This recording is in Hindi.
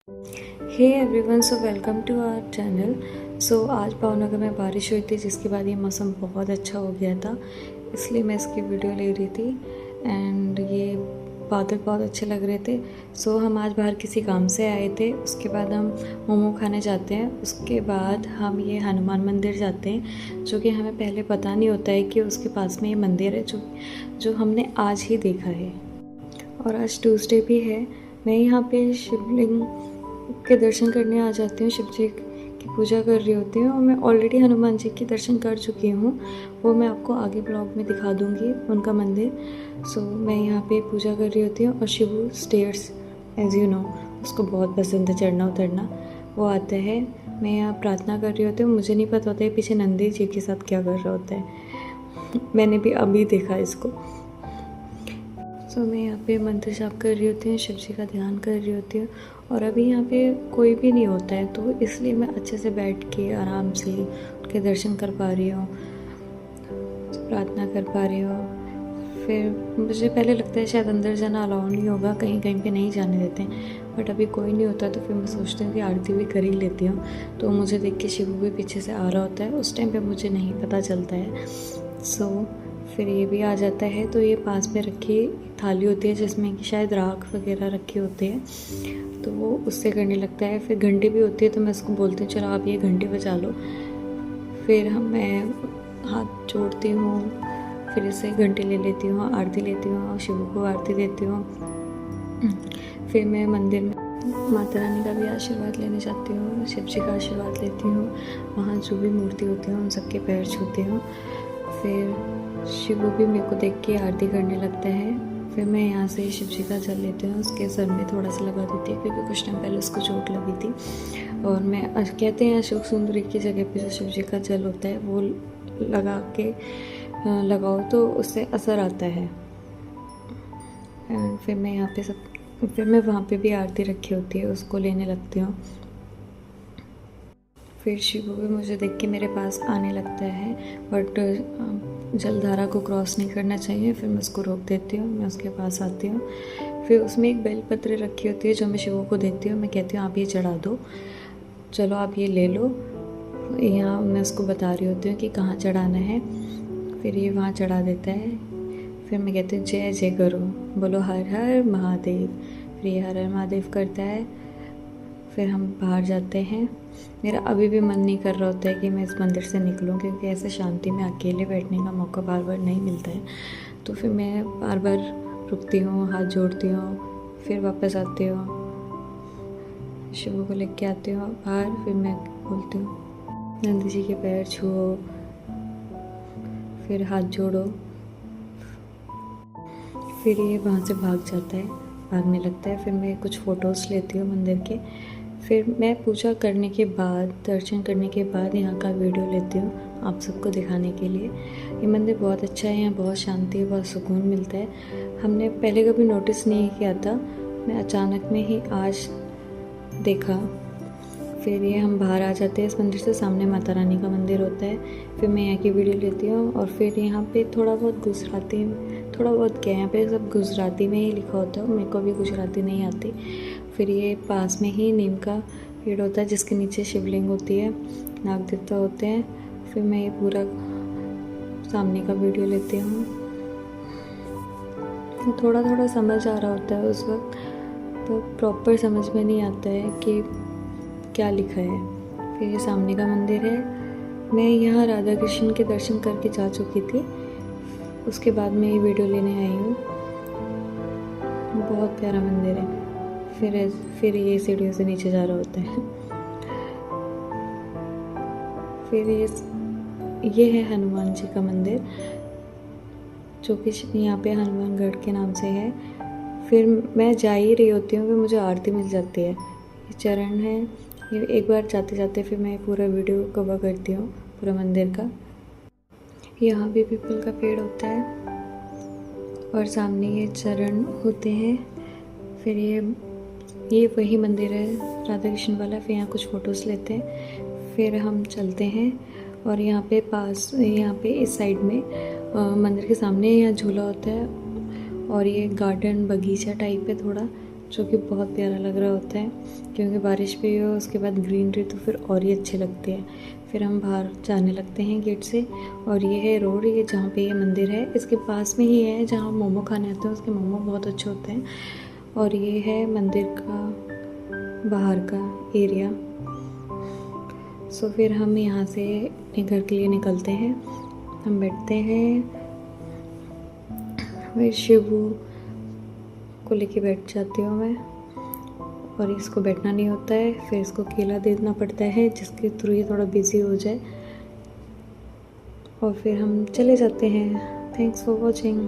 Hey everyone, so welcome to our channel. So आज भावनगर में बारिश हुई थी, जिसके बाद ये मौसम बहुत अच्छा हो गया था, इसलिए मैं इसकी वीडियो ले रही थी। एंड ये बादल बहुत अच्छे लग रहे थे। सो हम आज बाहर किसी काम से आए थे, उसके बाद हम मोमो खाने जाते हैं। उसके बाद हम ये हनुमान मंदिर जाते हैं, जो कि हमें पहले पता नहीं होता है कि उसके पास में ये मंदिर है, जो हमने आज ही देखा है। और आज ट्यूसडे भी है। मैं यहाँ पे शिवलिंग के दर्शन करने आ जाती हूँ, शिव जी की पूजा कर रही होती हूँ। और मैं ऑलरेडी हनुमान जी के दर्शन कर चुकी हूँ, वो मैं आपको आगे ब्लॉग में दिखा दूँगी उनका मंदिर। सो मैं यहाँ पे पूजा कर रही होती हूँ। और Shivu stairs, as you know, उसको बहुत पसंद है चढ़ना उतरना। वो आता है, मैं यहाँ प्रार्थना कर रही होती हूँ। मुझे नहीं पता होता है पीछे नंदी जी के साथ क्या कर रहा होता है, मैंने भी अभी देखा इसको। सो मैं यहाँ पे मंत्र जाप कर रही होती हूँ, शिव जी का ध्यान कर रही होती हूँ। और अभी यहाँ पे कोई भी नहीं होता है, तो इसलिए मैं अच्छे से बैठ के आराम से उनके दर्शन कर पा रही हूँ, प्रार्थना कर पा रही हूँ। फिर मुझे पहले लगता है शायद अंदर जाना अलाउ नहीं होगा, कहीं कहीं पे नहीं जाने देते हैं, बट अभी कोई नहीं होता, तो फिर मैं सोचती हूँ कि आरती भी कर ही लेती हूँ। तो मुझे देख के शिव भी पीछे से आ रहा होता है, उस टाइम पे मुझे नहीं पता चलता है। सो फिर ये भी आ जाता है, तो ये पास में रखी थाली होती है जिसमें कि शायद राख वगैरह रखे होते हैं, तो वो उससे करने लगता है। फिर घंटी भी होती है, तो मैं उसको बोलती हूँ चलो आप ये घंटी बजा लो। फिर मैं हाथ जोड़ती हूँ, फिर इसे घंटी ले लेती हूँ, आरती लेती हूँ, शिव को आरती देती हूँ। फिर मैं मंदिर में माता रानी का भी आशीर्वाद लेने जाती हूँ, शिव जी का आशीर्वाद लेती हूँ। वहाँ जो भी मूर्ति होती है उन सबके पैर छूती हूँ। फिर शिव भी मेरे को देख के आरती करने लगता है। फिर मैं यहाँ से शिव जी का जल लेती हूँ, उसके सर में थोड़ा सा लगा देती हूँ, क्योंकि कुछ टाइम पहले उसको चोट लगी थी। और मैं कहते हैं अशोक सुंदरी की जगह पे जो शिव जी का जल होता है वो लगा के लगाओ तो उससे असर आता है। एंड फिर मैं यहाँ पे फिर मैं वहाँ पे भी आरती रखी होती है, उसको लेने लगती हूँ। फिर शिव भी मुझे देख के मेरे पास आने लगता है, बट जलधारा को क्रॉस नहीं करना चाहिए। फिर मैं उसको रोक देती हूँ, मैं उसके पास आती हूँ। फिर उसमें एक बेलपत्र रखी होती है जो मैं शिव को देती हूँ। मैं कहती हूँ आप ये चढ़ा दो, चलो आप ये ले लो। यहाँ मैं उसको बता रही होती हूँ कि कहाँ चढ़ाना है। फिर ये वहाँ चढ़ा देता है। फिर मैं कहती हूँ जय जय करो, बोलो हर हर महादेव। फिर ये हर हर महादेव करता है। फिर हम बाहर जाते हैं। मेरा अभी भी मन नहीं कर रहा होता है कि मैं इस मंदिर से निकलूं, क्योंकि ऐसे शांति में अकेले बैठने का मौका बार बार नहीं मिलता है। तो फिर मैं बार बार रुकती हूँ, हाथ जोड़ती हूँ, फिर वापस आती हूँ, शिव को लेके आती हूँ बाहर। फिर मैं बोलती हूँ नंदी जी के पैर छुओ, फिर हाथ जोड़ो। फिर ये वहाँ से भाग जाता है, भागने लगता है। फिर मैं कुछ फ़ोटोज़ लेती हूँ मंदिर के। फिर मैं पूजा करने के बाद, दर्शन करने के बाद यहाँ का वीडियो लेती हूँ आप सबको दिखाने के लिए। ये मंदिर बहुत अच्छा है, यहाँ बहुत शांति, बहुत सुकून मिलता है। हमने पहले कभी नोटिस नहीं किया था, मैं अचानक में ही आज देखा। फिर ये हम बाहर आ जाते हैं इस मंदिर से, सामने माता रानी का मंदिर होता है। फिर मैं यहाँ की वीडियो लेती हूँ। और फिर यहाँ पे थोड़ा बहुत क्या, यहाँ पे सब गुजराती में ही लिखा होता है, मेरे को भी गुजराती नहीं आती। फिर ये पास में ही नीम का पेड़ होता है जिसके नीचे शिवलिंग होती है, नाग देवता होते हैं। फिर मैं ये पूरा सामने का वीडियो लेती हूँ। थोड़ा थोड़ा समझ आ रहा होता है उस वक्त, तो प्रॉपर समझ में नहीं आता है कि क्या लिखा है। फिर ये सामने का मंदिर है। मैं यहाँ राधा कृष्ण के दर्शन करके जा चुकी थी, उसके बाद मैं ये वीडियो लेने आई हूँ। बहुत प्यारा मंदिर है। फिर ये सीढ़ियों से नीचे जा रहा होता है। फिर ये है हनुमान जी का मंदिर, जो कि यहाँ पे हनुमानगढ़ के नाम से है। फिर मैं जा ही रही होती हूँ, फिर मुझे आरती मिल जाती है। ये चरण है, ये एक बार जाते जाते फिर मैं पूरा वीडियो कवर करती हूँ पूरा मंदिर का। यहाँ भी पीपल का पेड़ होता है और सामने ये चरण होते हैं। फिर ये वही मंदिर है राधा कृष्ण वाला। फिर यहाँ कुछ फ़ोटोज़ लेते हैं, फिर हम चलते हैं। और यहाँ पे इस साइड में मंदिर के सामने यहाँ झूला होता है, और ये गार्डन बगीचा टाइप है थोड़ा, जो कि बहुत प्यारा लग रहा होता है, क्योंकि बारिश भी हो उसके बाद ग्रीनरी तो फिर और ही अच्छे लगते हैं। फिर हम बाहर जाने लगते हैं गेट से, और ये है रोड, ये जहाँ पे ये मंदिर है इसके पास में ही है जहाँ मोमो खाने आते हैं, उसके मोमो बहुत अच्छे होते हैं। और ये है मंदिर का बाहर का एरिया। सो फिर हम यहाँ से अपने घर के लिए निकलते हैं, हम बैठते हैं, फिर शिवू को लेके बैठ जाती हूँ मैं, और इसको बैठना नहीं होता है, फिर इसको केला देना पड़ता है जिसके थ्रू ये थोड़ा बिजी हो जाए, और फिर हम चले जाते हैं। Thanks for watching.